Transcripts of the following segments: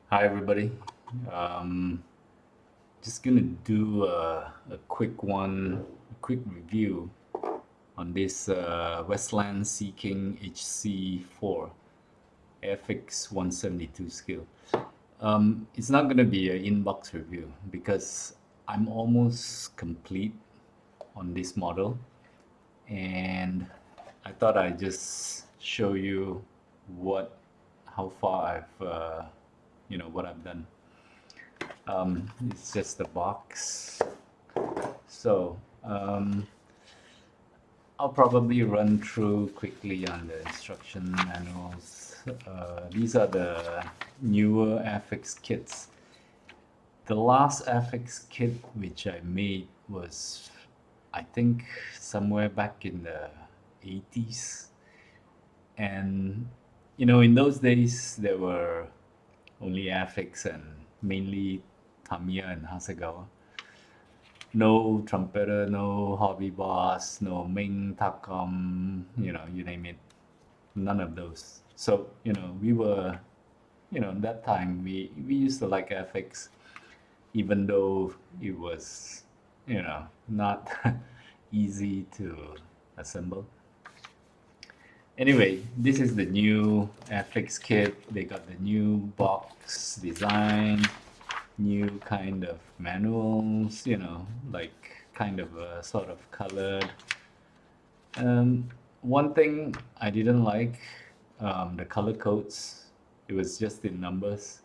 Hi everybody. Um, just gonna do a quick one, a quick review on this Westland Seeking HC4 Airfix 172 skill. It's not gonna be an inbox review because I'm almost complete on this model, and I thought I'd just show you what, how far what I've done. It's just a box. So I'll probably run through quickly on the instruction manuals. These are the newer Airfix kits. The last Airfix kit which I made was, I think, somewhere back in the 80s. And, in those days, there were only Airfix and mainly Tamiya and Hasegawa. No trumpeter, no hobby boss, no Ming, Takom, you name it. None of those. So, we were, that time we used to like FX, even though it was, not easy to assemble. Anyway, this is the new FX kit. They got the new box design, new kind of manuals, like kind of sort of colored. One thing I didn't like, the color codes. It was just in numbers,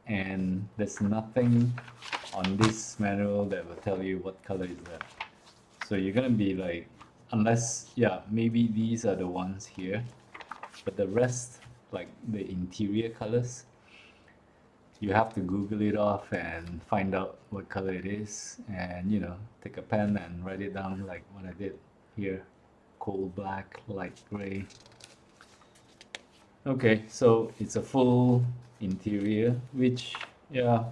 and there's nothing on this manual that will tell you what color is that. So you're gonna be like, unless, yeah, maybe these are the ones here, but the rest, like the interior colors, you have to Google it off and find out what color it is, and take a pen and write it down like what I did here. Coal black, light gray. Okay, so it's a full interior, which, yeah,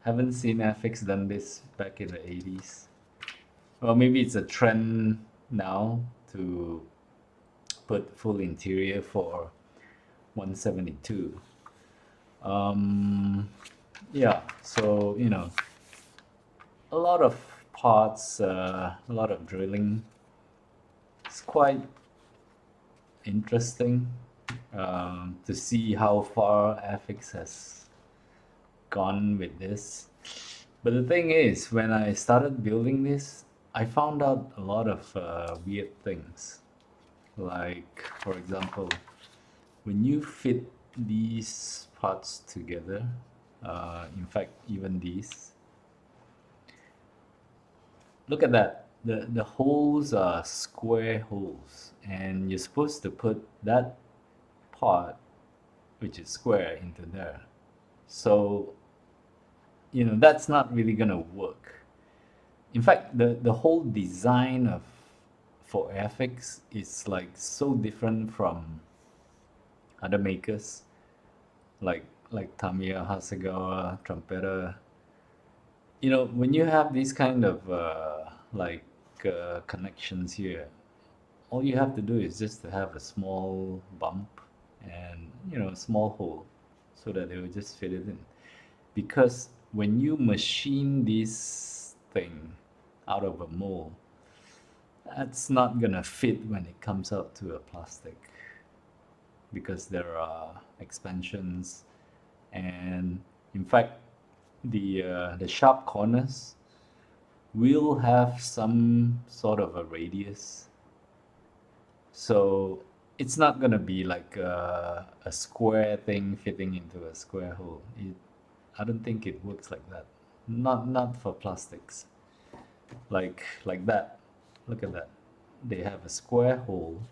haven't seen FX done this back in the 80s. Well, maybe it's a trend now to put full interior for 172. Um, yeah, so, a lot of parts, a lot of drilling. It's quite interesting to see how far FX has gone with this. But the thing is, when I started building this, I found out a lot of weird things. Like, for example, when you fit these parts together, in fact, even these, look at that. The holes are square holes, and you're supposed to put that part, which is square, into there. So, that's not really gonna work. In fact, the whole design of for Airfix is like so different from other makers, like Tamiya, Hasegawa, Trumpeter. When you have these kind of connections here, all you have to do is just to have a small bump and a small hole so that it will just fit it in. Because when you machine this thing out of a mold, that's not gonna fit when it comes out to a plastic, because there are expansions, and in fact the sharp corners will have some sort of a radius. So it's not gonna be like a square thing fitting into a square hole. I don't think it works like that. Not for plastics. Like that. Look at that. They have a square hole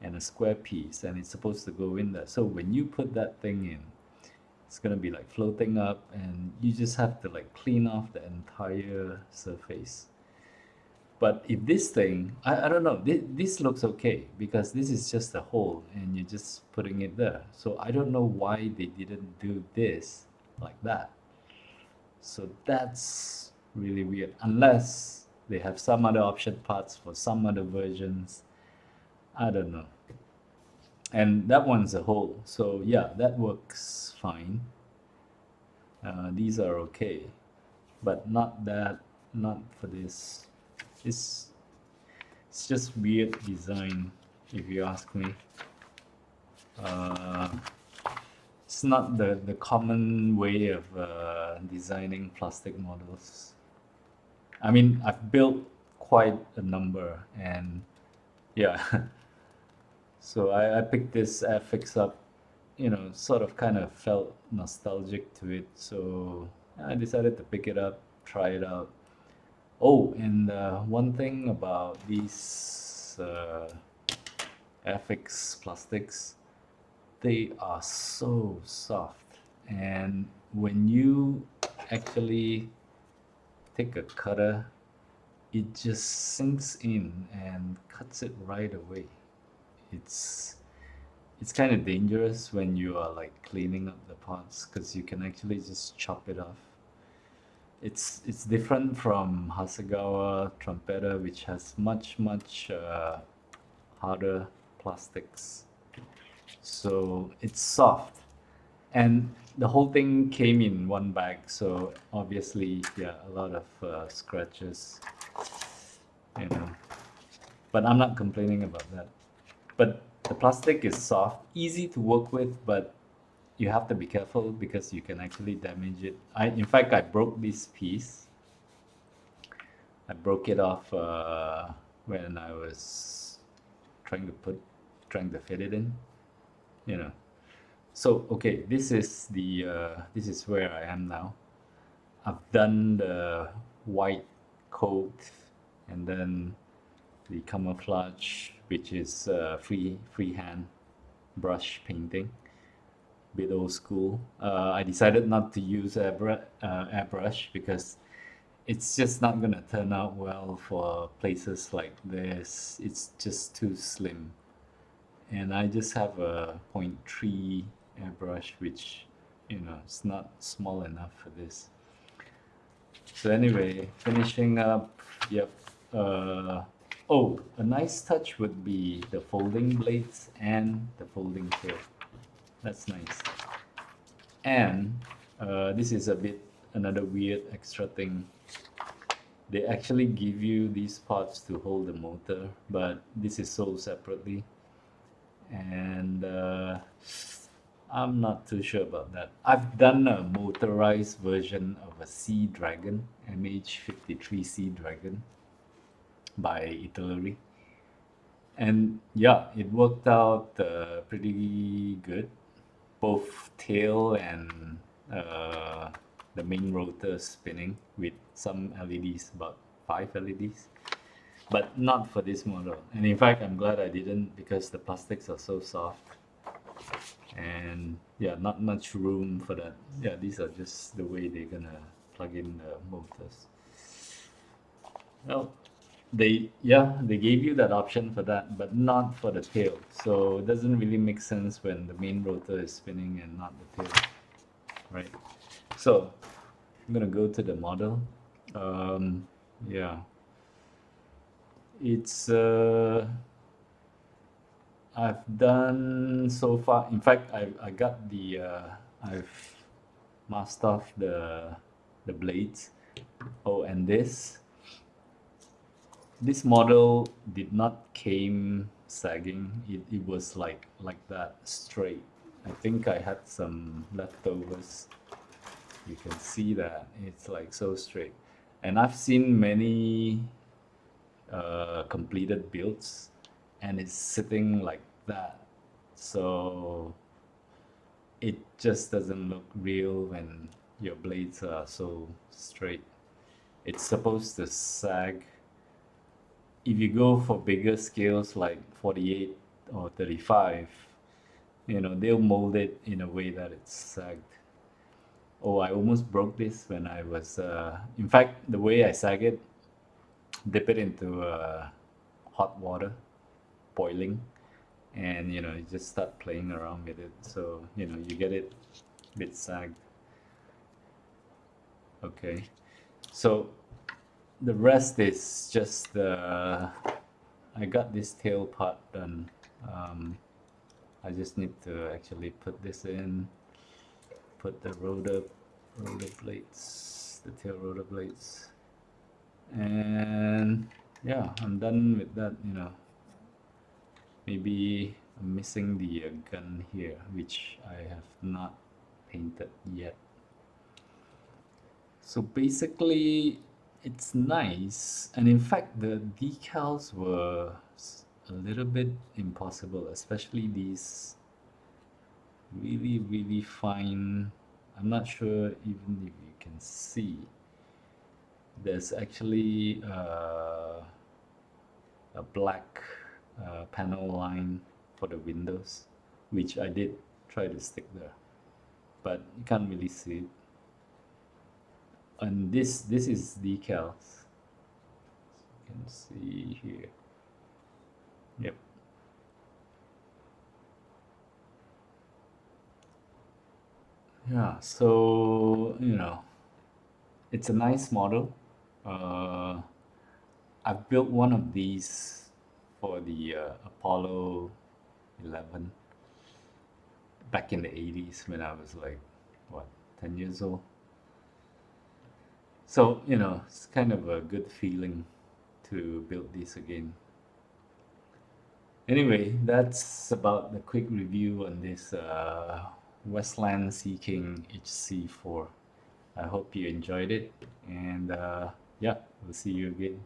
and a square piece, and it's supposed to go in there. So when you put that thing in, it's gonna be like floating up, and you just have to like clean off the entire surface. But if this thing, I don't know, this looks okay because this is just a hole and you're just putting it there. So I don't know why they didn't do this like that. So that's really weird. Unless they have some other option parts for some other versions. I don't know. And that one's a hole. So yeah, that works fine. These are okay, but not that, not for this. It's, it's just weird design, if you ask me. Uh, it's not the common way of designing plastic models. I mean, I've built quite a number, and yeah. So I picked this Airfix up, sort of kind of felt nostalgic to it. So I decided to pick it up, try it out. Oh, and one thing about these Airfix plastics, they are so soft. And when you actually take a cutter, it just sinks in and cuts it right away. It's it's kind of dangerous when you are like cleaning up the parts because you can actually just chop it off. It's different from Hasegawa Trumpeta, which has much harder plastics. So it's soft, and the whole thing came in one bag. So obviously, yeah, a lot of scratches, you know. But I'm not complaining about that. But the plastic is soft, easy to work with, but you have to be careful because you can actually damage it. In fact, I broke this piece. I broke it off when I was trying to trying to fit it in, you know. So okay, this is where I am now. I've done the white coat and then the camouflage, which is freehand brush painting, bit old school. I decided not to use airbrush because it's just not gonna turn out well for places like this. It's just too slim, and I just have a 0.3 airbrush, which it's not small enough for this. So anyway, finishing up. Yep. Oh, a nice touch would be the folding blades and the folding tail. That's nice. And this is a bit another weird extra thing. They actually give you these parts to hold the motor, but this is sold separately. And I'm not too sure about that. I've done a motorized version of a Sea Dragon, MH53 Sea Dragon by Italy. And yeah, it worked out pretty good. Both tail and the main rotor spinning with some LEDs, about 5 LEDs. But not for this model. And in fact, I'm glad I didn't because the plastics are so soft. And yeah, not much room for that. Yeah, these are just the way they're gonna plug in the motors. Well, they gave you that option for that, but not for the tail. So it doesn't really make sense when the main rotor is spinning and not the tail, right? So I'm gonna go to the model. Yeah, it's I've done so far. In fact, I got the I've masked off the blades. Oh, and this model did not came sagging. It was like that straight. I think I had some leftovers. You can see that it's like so straight. And I've seen many completed builds and it's sitting like that. So it just doesn't look real when your blades are so straight. It's supposed to sag. If you go for bigger scales like 48 or 35, they'll mold it in a way that it's sagged. Oh, I almost broke this when I was, in fact, the way I sag it, dip it into hot water, boiling, and you just start playing around with it. So, you get it a bit sagged. Okay. So the rest is just I got this tail part done. I just need to actually put this in, put the rotor roller blades, the tail roller blades, and yeah, I'm done with that. Maybe I'm missing the gun here, which I have not painted yet. So basically, it's nice, and in fact, the decals were a little bit impossible, especially these really, really fine. I'm not sure even if you can see. There's actually a black panel line for the windows, which I did try to stick there, but you can't really see it. And this is decals. You can see here. Yep. Yeah, so it's a nice model. I've built one of these for the Apollo 11 back in the 80s when I was like, what, 10 years old. So, it's kind of a good feeling to build this again. Anyway, that's about the quick review on this Westland Sea King HC4. I hope you enjoyed it, and yeah, we'll see you again.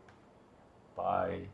Bye.